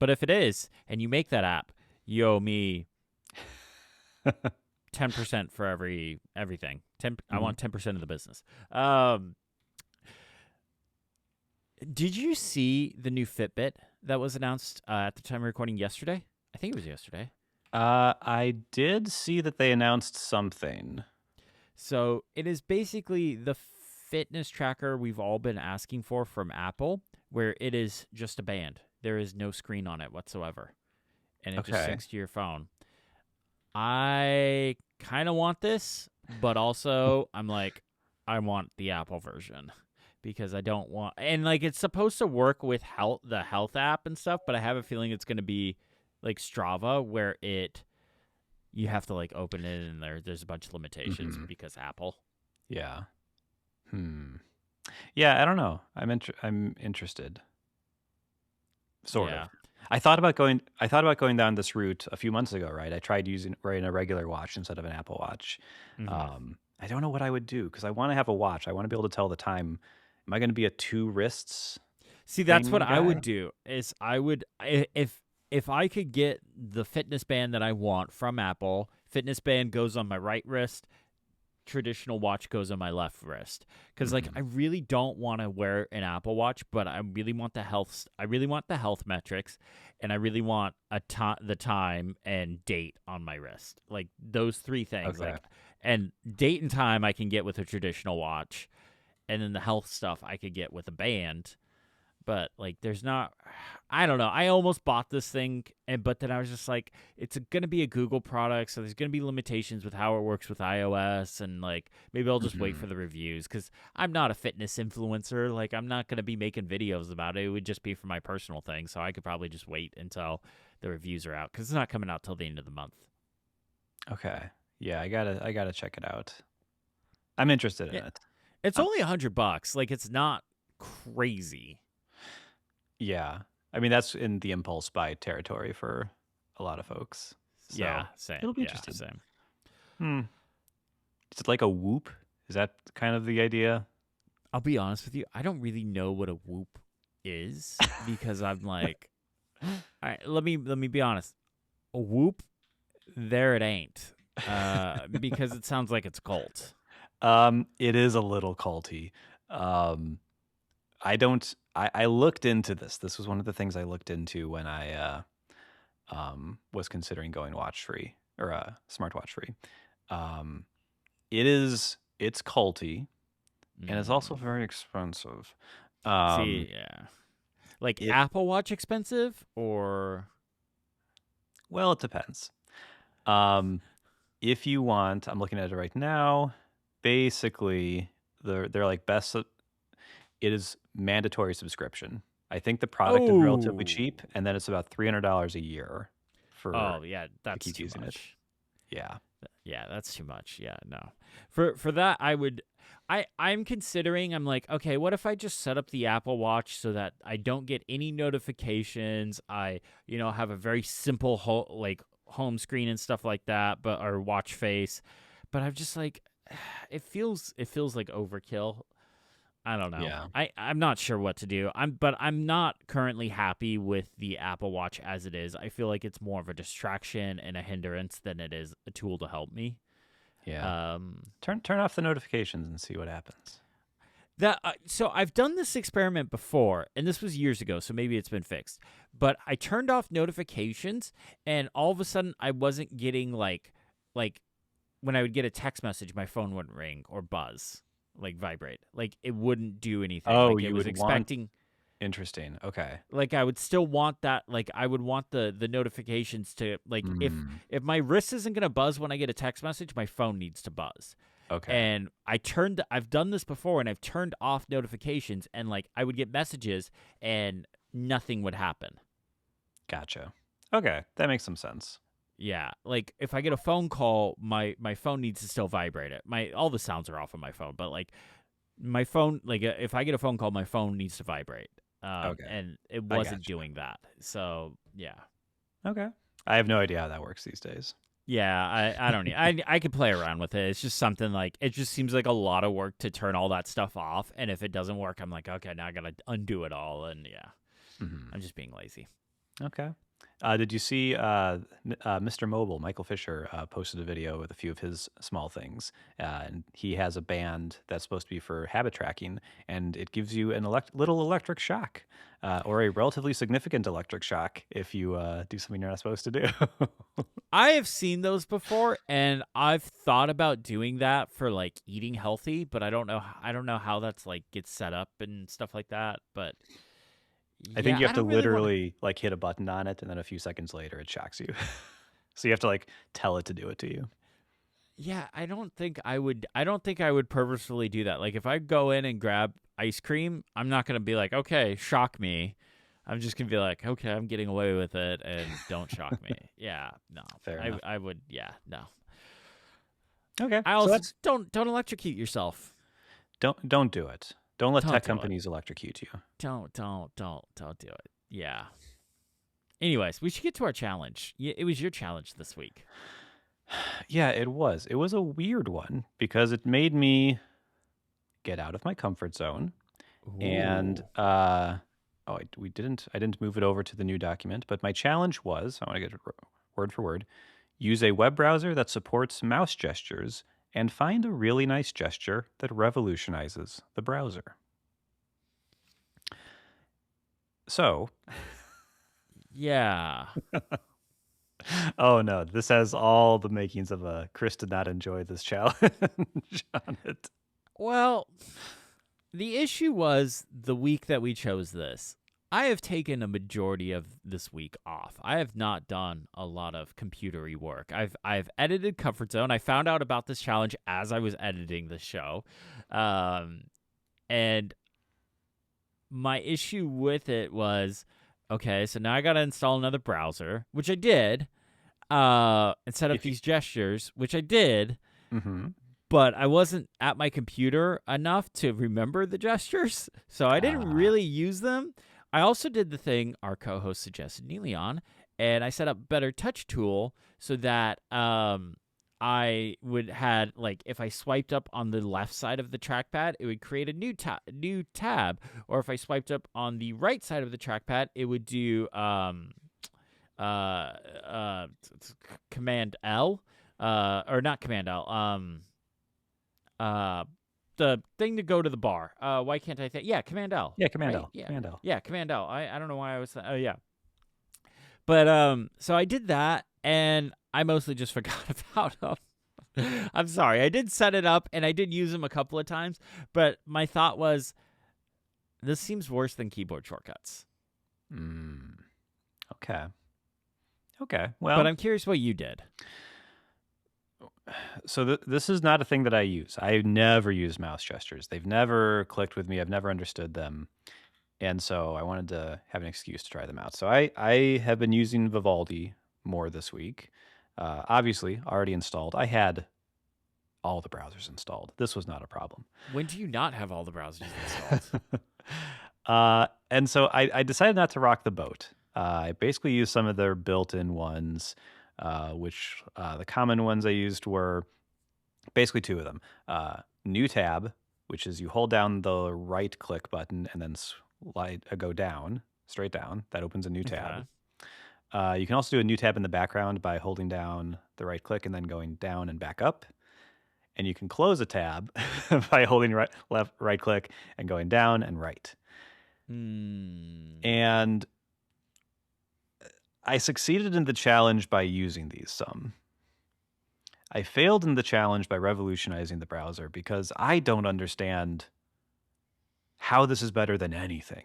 But if it is, and you make that app, you owe me 10% for everything. I Mhm. want 10% of the business. Um, did you see the new Fitbit that was announced at the time of recording yesterday? I think it was yesterday. I did see that they announced something. So it is basically the fitness tracker we've all been asking for from Apple, where it is just a band. There is no screen on it whatsoever, and it just Okay. syncs to your phone. I kind of want this, but also I'm like, I want the Apple version because I don't want, and like it's supposed to work with the health app and stuff, but I have a feeling it's going to be like Strava where you have to like open it and there's a bunch of limitations Hmm. because Apple. Yeah. Hmm. Yeah, I don't know. I'm interested. Sort of. Yeah. I thought about going down this route a few months ago, right? I tried wearing a regular watch instead of an Apple Watch. Hmm. I don't know what I would do because I want to have a watch. I want to be able to tell the time. Am I going to be a two wrists See, that's what thing I would guy? do. Is I would if I could get the fitness band that I want from Apple, fitness band goes on my right wrist, traditional watch goes on my left wrist because like I Hmm. really don't want to wear an Apple Watch, but I really want the health metrics, and I really want the time and date on my wrist, like those three things, Okay. like, and date and time I can get with a traditional watch, and then the health stuff I could get with a band. But like there's not, I don't know, I almost bought this thing, but then I was just like, it's going to be a Google product, so there's going to be limitations with how it works with iOS, and like maybe I'll just wait Hmm. for the reviews because I'm not a fitness influencer. Like I'm not going to be making videos about it. It would just be for my personal thing, so I could probably just wait until the reviews are out because it's not coming out till the end of the month. Okay. Yeah, I gotta check it out. I'm interested in Yeah, it. it's Um, only $100. Like it's not crazy. yeah. I mean, that's in the impulse buy territory for a lot of folks. Yeah, So same. it'll be Yeah, interesting. same. Hmm. Is it like a whoop? Is that kind of the idea? I'll be honest with you. I don't really know what a whoop is because I'm like, all right, let me be honest. A whoop, there it ain't. Because it sounds like it's cult. It is a little culty. Um, I looked into this. This was one of the things I looked into when I was considering going watch free or smartwatch free. Um, it's culty and it's also Mm. very expensive. See, Um, yeah, like it Apple Watch expensive or well, it depends. Um, if you want, I'm looking at it right now. Basically, they're like it is mandatory subscription. I think the product is relatively oh, cheap, and then it's about $300 a year for oh yeah, to that's keep too using it. much. Yeah. Yeah, that's too much. Yeah, no. For that I would I'm considering I'm like, okay, what if I just set up the Apple Watch so that I don't get any notifications. I, have a very simple like home screen and stuff like that, but or watch face. But I'm just like it feels like overkill. I don't know. Yeah. I'm not sure what to do. But I'm not currently happy with the Apple Watch as it is. I feel like it's more of a distraction and a hindrance than it is a tool to help me. Yeah. Um, Turn off the notifications and see what happens. so I've done this experiment before, and this was years ago, so maybe it's been fixed. But I turned off notifications, and all of a sudden I wasn't getting like when I would get a text message, my phone wouldn't ring or buzz, like vibrate, like it wouldn't do anything. Oh, Like it you was would want expecting. interesting. Okay. Like I would still want that. Like I would want the notifications to like Hmm. if my wrist isn't gonna buzz when I get a text message, my phone needs to buzz. Okay. And I've done this before, and I've turned off notifications, and like I would get messages and nothing would happen. Gotcha. Okay, that makes some sense. Yeah, like if I get a phone call, my phone needs to still vibrate it. My all the sounds are off on my phone, but like my phone, like if I get a phone call, my phone needs to vibrate. Okay, And it I wasn't gotcha. doing that. So yeah. Okay, I have no idea how that works these days. Yeah, I don't need. I could play around with it. It's just something like it just seems like a lot of work to turn all that stuff off. And if it doesn't work, I'm like, okay, now I gotta undo it all. And yeah, Hmm. I'm just being lazy. Okay. Did you see Mr. Mobile, Michael Fisher, posted a video with a few of his small things? And he has a band that's supposed to be for habit tracking, and it gives you an little electric shock, or a relatively significant electric shock if you do something you're not supposed to do. I have seen those before, and I've thought about doing that for like eating healthy, but I don't know. I don't know how that's like gets set up and stuff like that. But I think yeah, you I have to don't really want to. literally like hit a button on it, and then a few seconds later it shocks you. So you have to like tell it to do it to you. Yeah, I don't think I would. I don't think I would purposefully do that. Like if I go in and grab ice cream, I'm not gonna be like, okay, shock me. I'm just gonna be like, okay, I'm getting away with it, and don't shock me. Yeah, no, Fair enough. I would. Yeah, no. Okay, I so also that's don't electrocute yourself. don't do it. Don't let Don't tech do it. companies electrocute you. Don't do it. Yeah. Anyways, we should get to our challenge. Yeah, it was your challenge this week. Yeah, it was. It was a weird one because it made me get out of my comfort zone. And Ooh. I didn't move it over to the new document, but my challenge was, I want to get it word for word, use a web browser that supports mouse gestures and find a really nice gesture that revolutionizes the browser. So, Yeah. oh no, this has all the makings of a Chris did not enjoy this challenge on it. Well, the issue was the week that we chose this. I have taken a majority of this week off. I have not done a lot of computery work. I've edited Comfort Zone. I found out about this challenge as I was editing the show, and my issue with it was, okay, so now I got to install another browser, which I did, and set up If you, these gestures, which I did, mm-hmm. but I wasn't at my computer enough to remember the gestures, so I didn't really use them. I also did the thing our co-host suggested, Neilion, and I set up Better Touch Tool so that I would had like if I swiped up on the left side of the trackpad, it would create a new tab, or if I swiped up on the right side of the trackpad, it would do uh, uh, Command L, or not Command L, uh, the thing to go to the bar. Why can't I think? Yeah, Command L. Yeah, Command Right? L. Yeah, Command L. yeah, Command L. I don't know why I was. Oh yeah, but so I did that, and I mostly just forgot about them. I'm sorry. I did set it up, and I did use them a couple of times, but my thought was, this seems worse than keyboard shortcuts. Mm, okay. Okay. But Well, I'm curious what you did. so this is not a thing that I use. I never use mouse gestures. They've never clicked with me. I've never understood them. And so I wanted to have an excuse to try them out. So I have been using Vivaldi more this week. Obviously, already installed. I had all the browsers installed. This was not a problem. When do you not have all the browsers installed? And so I decided not to rock the boat. I basically used some of their built-in ones, which the common ones I used were basically two of them. New tab which is you hold down the right click button and then go down, straight down. That opens a new Okay. tab. You can also do a new tab in the background by holding down the right click and then going down and back up. And you can close a tab by holding right click and going down and right. Hmm. And I succeeded in the challenge by using these some. I failed in the challenge by revolutionizing the browser because I don't understand how this is better than anything.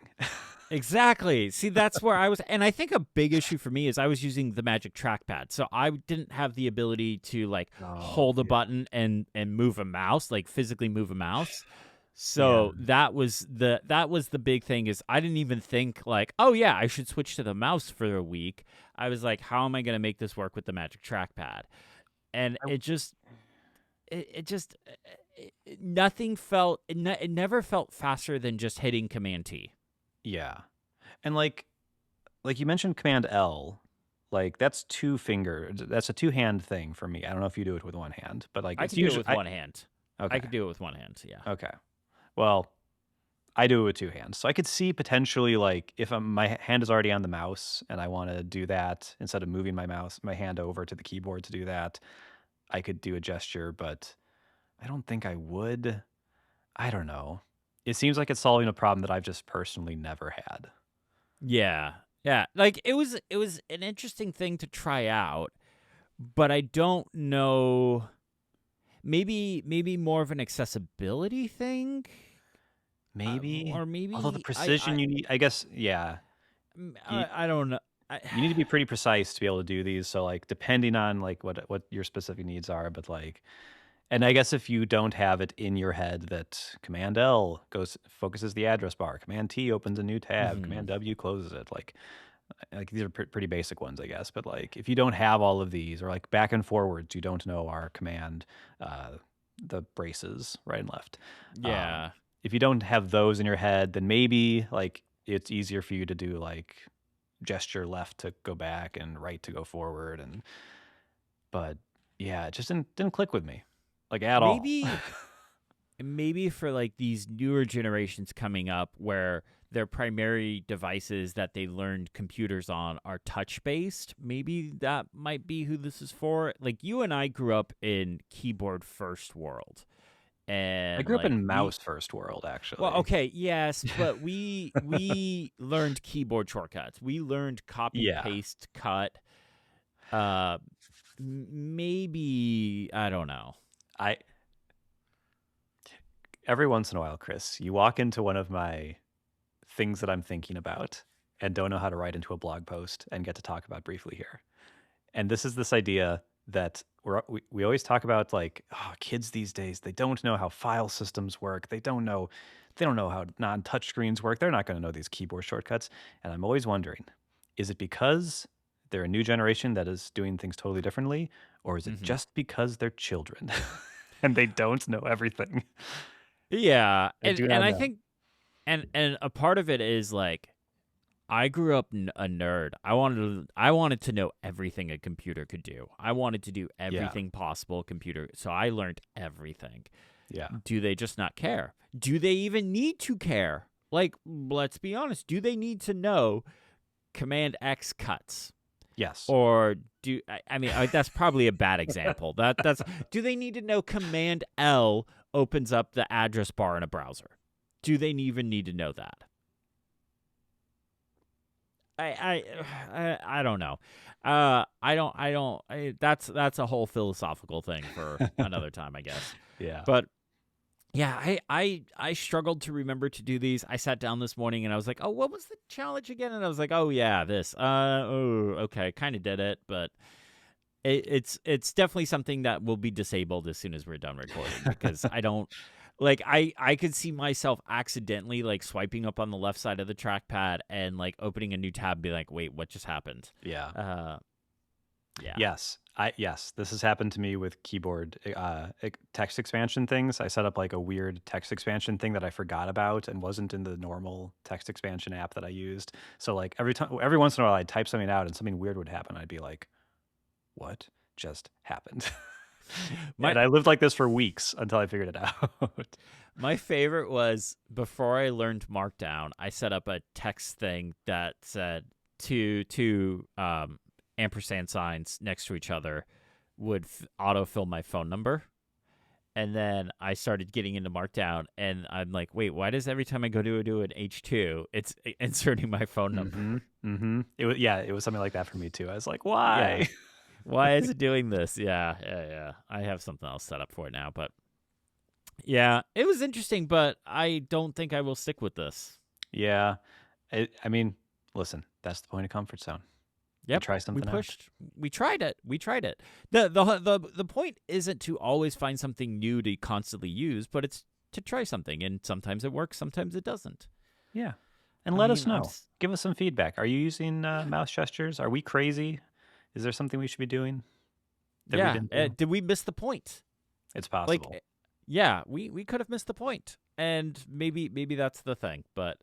Exactly. See, that's where I was, and I think a big issue for me is I was using the Magic Trackpad, so I didn't have the ability to like Oh, hold a yeah. button and move a mouse, like physically move a mouse. Yeah. So that was the big thing is I didn't even think like, oh yeah, I should switch to the mouse for a week. I was like, how am I going to make this work with the Magic Trackpad? And I- nothing felt it never felt faster than just hitting Command T. Yeah. And like you mentioned Command L, like that's that's a two-hand thing for me. I don't know if you do it with one hand, but like I it's could do it usually with one hand. I okay. could do it with one hand. Yeah. Okay. Well, I do it with two hands. So I could see potentially like if my hand is already on the mouse and I want to do that instead of moving my hand over to the keyboard to do that, I could do a gesture, but I don't think I would. I don't know. It seems like it's solving a problem that I've just personally never had. Yeah. Yeah. Like it was an interesting thing to try out, but I don't know. Maybe more of an accessibility thing, Maybe. or Although the maybe precision you need, I guess, yeah. You I don't know. you need to be pretty precise to be able to do these. So like depending on like what your specific needs are, but like and I guess if you don't have it in your head that Command L focuses the address bar, Command T opens a new tab, Mhm. Command W closes it, like these are pretty basic ones, I guess. But like if you don't have all of these, or like back and forwards, you don't know our command, uh, the braces right and left. Um, Yeah. if you don't have those in your head, then maybe like it's easier for you to do like gesture left to go back and right to go forward, and but yeah, it just didn't click with me like at all. Maybe maybe for like these newer generations coming up where their primary devices that they learned computers on are touch based, maybe that might be who this is for. Like you and I grew up in keyboard first world, I and grew up like in we, mouse first world, well, actually. okay, yes, but we learned keyboard shortcuts. We learned copy Yeah, paste cut. uh Maybe I don't know. I every once in a while, Chris, you walk into one of my things that I'm thinking about and don't know how to write into a blog post and get to talk about briefly here. And this idea that we always talk about like kids these days, they don't know how file systems work. They don't know how non-touch screens work. They're not going to know these keyboard shortcuts. And I'm always wondering, is it because they're a new generation that is doing things totally differently, or is it Hmm. just because they're children and they don't know everything? Yeah, I and do and not I know. think and a part of it is like I grew up a nerd. I wanted to know everything a computer could do. I wanted to do Yeah. everything possible a computer. So I learned everything. Yeah. Do they just not care? Do they even need to care? Like, let's be honest. Do they need to know Command X cuts? Yes. Or I mean that's probably a bad example. That's do they need to know Command L opens up the address bar in a browser? Do they even need to know that? I don't know. That's a whole philosophical thing for another time, I guess. Yeah. But yeah, I struggled to remember to do these. I sat down this morning and I was like, oh, what was the challenge again? And I was like, oh yeah, this. Oh, okay, kind of did it, but it's definitely something that will be disabled as soon as we're done recording because I don't like I could see myself accidentally like swiping up on the left side of the trackpad and like opening a new tab and be like, wait, what just happened? Yeah. Uh yeah. Yes, this has happened to me with keyboard text expansion things. I set up like a weird text expansion thing that I forgot about and wasn't in the normal text expansion app that I used. So like every once in a while I'd type something out and something weird would happen. I'd be like, "What just happened?" My And I lived like this for weeks until I figured it out. my favorite was before I learned Markdown, I set up a text thing that said two ampersand signs next to each other would autofill my phone number. And then I started getting into Markdown, and I'm like, wait, why does every time I go to do an H2, it's inserting my phone number? It was something like that for me too. I was like, Yeah. why? Why is it doing this? Yeah. I have something else set up for it now, but yeah, it was interesting, but I don't think I will stick with this. Yeah. I mean, listen, that's the point of comfort zone. You Yep, try something out. we tried it. The point isn't to always find something new to constantly use, but it's to try something, and sometimes it works, sometimes it doesn't. Yeah. And I let us mean, know. Give us some feedback. Are you using mouse gestures? Are we crazy? Is there something we should be doing that we yeah. didn't do? Did we miss the point? It's Like, possible. yeah, we could have missed the point, and maybe that's the thing. But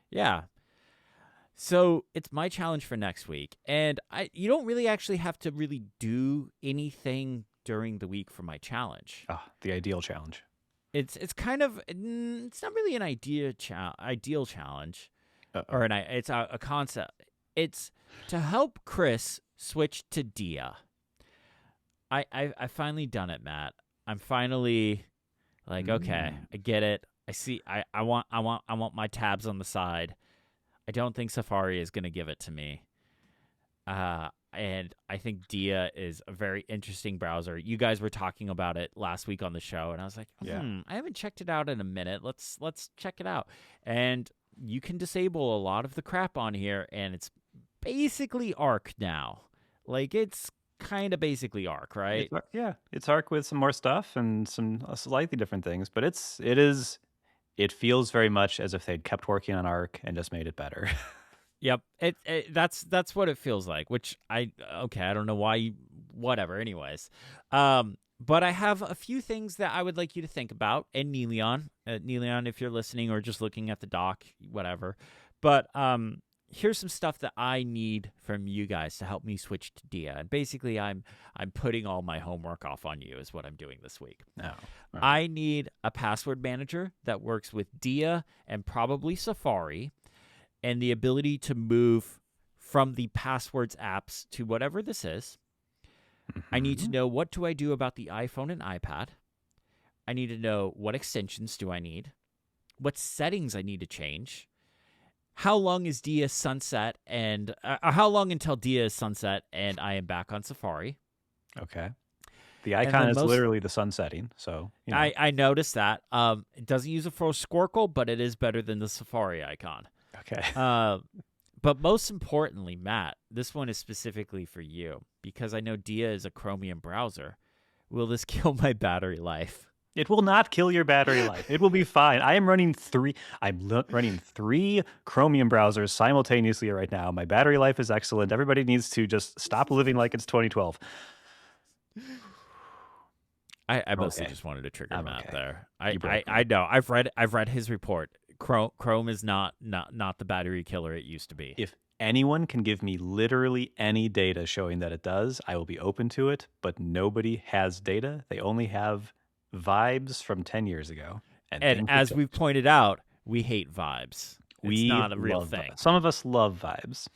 yeah. So it's my challenge for next week, and you don't really actually have to really do anything during the week for my challenge. The ideal challenge. It's kind of it's not really an ideal challenge, or it's a concept. It's to help Chris switch to Dia. I finally done it, Matt. I'm finally like, okay, I get it. I see. I want my tabs on the side. I don't think Safari is going to give it to me. And I think Dia is a very interesting browser. You guys were talking about it last week on the show, and I was like, I haven't checked it out in a minute. Let's check it out. And you can disable a lot of the crap on here, and it's basically Arc now. Like, it's kind of basically Arc, right? It's Arc with some more stuff and some slightly different things, but it feels very much as if they'd kept working on Arc and just made it better. Yep, that's what it feels like. Which I don't know why. Whatever. Anyways, but I have a few things that I would like you to think about. And Neleon, if you're listening or just looking at the doc, whatever. But here's some stuff that I need from you guys to help me switch to Dia. And basically, I'm putting all my homework off on you. Is what I'm doing this week. Right. I need a password manager that works with Dia and probably Safari, and the ability to move from the passwords apps to whatever this is. I need to know, what do I do about the iPhone and iPad? I need to know, what extensions do I need? What settings I need to change? How long is Dia sunset, and how long until Dia is sunset and I am back on Safari? Okay. The icon is literally the sun setting, so you know. I noticed that. It doesn't use a full squircle, but it is better than the Safari icon. Okay. But most importantly, Matt, this one is specifically for you, because I know Dia is a Chromium browser. Will this kill my battery life? It will not kill your battery life. It will be fine. I'm running three Chromium browsers simultaneously right now. My battery life is excellent. Everybody needs to just stop living like it's 2012. I mostly just wanted to trigger Matt there. I know. I've read his report. Chrome is not the battery killer it used to be. If anyone can give me literally any data showing that it does, I will be open to it, but nobody has data. They only have vibes from 10 years ago. And as we've pointed out, we hate vibes. It's not a real thing. Some of us love vibes.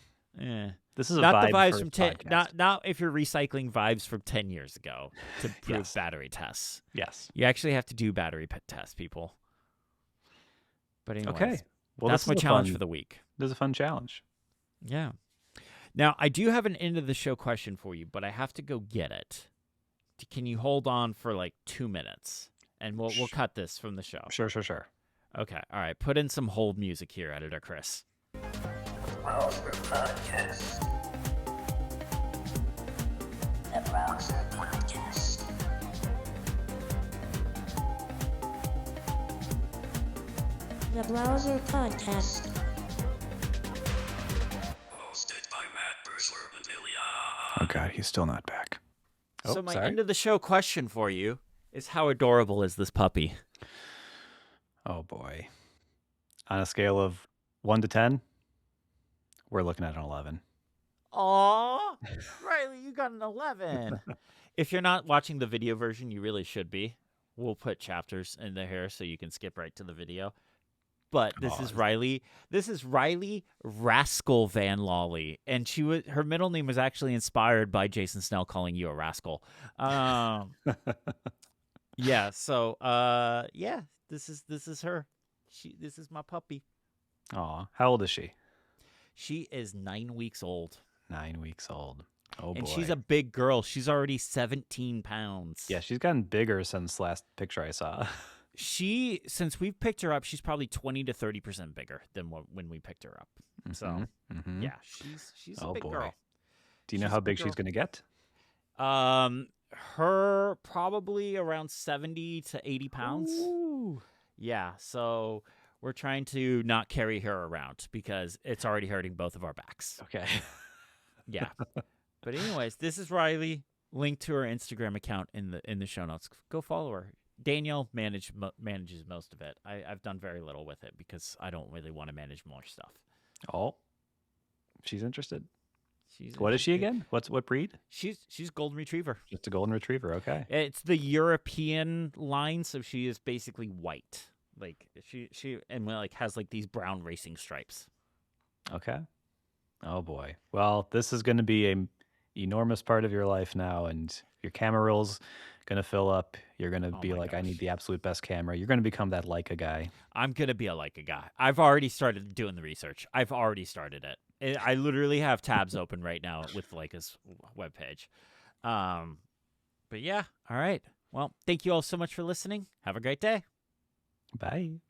This is not the vibes from 10. Podcast. Not if you're recycling vibes from 10 years ago to prove battery tests. Yes, you actually have to do battery tests, people. But anyways, okay. Well, that's my challenge for the week. This is a fun challenge. Yeah. Now I do have an end of the show question for you, but I have to go get it. Can you hold on for like 2 minutes, and we'll cut this from the show? Sure. Okay. All right. Put in some hold music here, editor Chris. Browser Podcast. The Browser Podcast. The Browser Podcast. Hosted by Matt Bursler and Ilya. Oh God, he's still not back. So my end of the show question for you is, how adorable is this puppy? Oh boy. On a scale of 1 to 10, we're looking at an 11. Aw, Riley, you got an 11. If you're not watching the video version, you really should be. We'll put chapters in the here so you can skip right to the video. But this is Riley. This is Riley Rascal Van Lawley, and her middle name was actually inspired by Jason Snell calling you a rascal. Yeah. So yeah, this is her. This is my puppy. Aw, how old is she? She is 9 weeks old. 9 weeks old. Oh boy. And she's a big girl. She's already 17 pounds. Yeah, she's gotten bigger since last picture I saw. Since we've picked her up, she's probably 20 to 30% bigger than when we picked her up. So yeah, she's a big girl. Do you know how big she's gonna get? Her probably around 70 to 80 pounds. Ooh. Yeah, so we're trying to not carry her around because it's already hurting both of our backs. Okay. Yeah. But anyways, this is Riley. Link to her Instagram account in the show notes. Go follow her. Danielle manages most of it. I've done very little with it because I don't really want to manage more stuff. Oh, she's interested. What is she again? What breed? She's golden retriever. Just a golden retriever. Okay. It's the European line, so she is basically white. Like she has like these brown racing stripes. Okay. Oh boy. Well, this is going to be a enormous part of your life now, and your camera roll's going to fill up. You're going to be like, I need the absolute best camera. You're going to become that Leica guy. I'm going to be a Leica guy. I've already started doing the research. I've already started it. I literally have tabs open right now with Leica's webpage. But yeah, all right. Well, thank you all so much for listening. Have a great day. Bye.